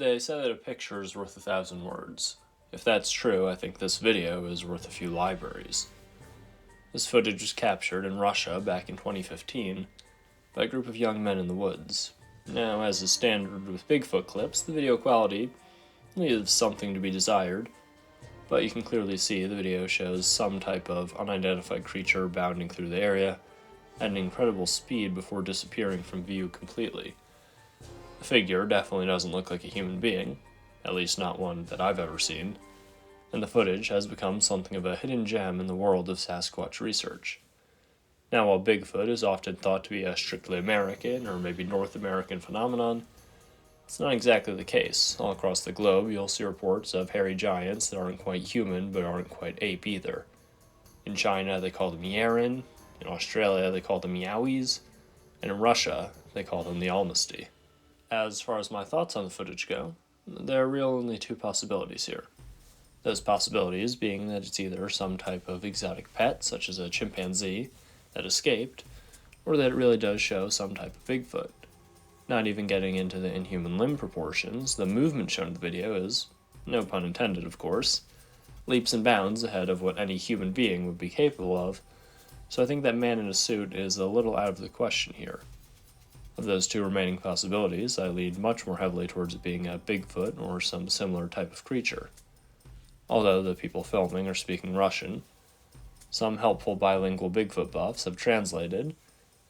They say that a picture is worth 1,000 words. If that's true, I think this video is worth a few libraries. This footage was captured in Russia back in 2015 by a group of young men in the woods. Now, as is standard with Bigfoot clips, the video quality leaves something to be desired, but you can clearly see the video shows some type of unidentified creature bounding through the area at an incredible speed before disappearing from view completely. The figure definitely doesn't look like a human being, at least not one that I've ever seen, and the footage has become something of a hidden gem in the world of Sasquatch research. Now, while Bigfoot is often thought to be a strictly American or maybe North American phenomenon, it's not exactly the case. All across the globe, you'll see reports of hairy giants that aren't quite human but aren't quite ape either. In China, they call them Yeren, in Australia, they call them Yowies, and in Russia, they call them the Almasty. As far as my thoughts on the footage go, there are really only two possibilities here. Those possibilities being that it's either some type of exotic pet, such as a chimpanzee, that escaped, or that it really does show some type of Bigfoot. Not even getting into the inhuman limb proportions, the movement shown in the video is, no pun intended of course, leaps and bounds ahead of what any human being would be capable of, so I think that man in a suit is a little out of the question here. Of those two remaining possibilities, I lean much more heavily towards it being a Bigfoot or some similar type of creature. Although the people filming are speaking Russian, some helpful bilingual Bigfoot buffs have translated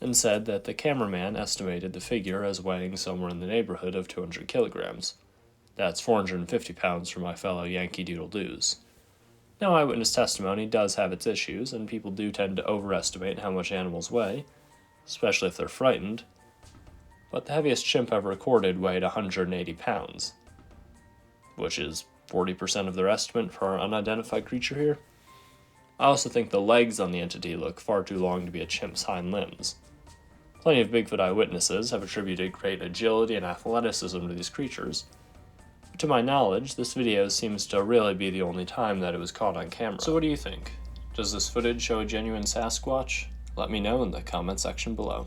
and said that the cameraman estimated the figure as weighing somewhere in the neighborhood of 200 kilograms. That's 450 pounds for my fellow Yankee Doodle-Doos. Now, eyewitness testimony does have its issues, and people do tend to overestimate how much animals weigh, especially if they're frightened, but the heaviest chimp ever recorded weighed 180 pounds, which is 40% of their estimate for our unidentified creature here. I also think the legs on the entity look far too long to be a chimp's hind limbs. Plenty of Bigfoot eyewitnesses have attributed great agility and athleticism to these creatures. But to my knowledge, this video seems to really be the only time that it was caught on camera. So what do you think? Does this footage show a genuine Sasquatch? Let me know in the comment section below.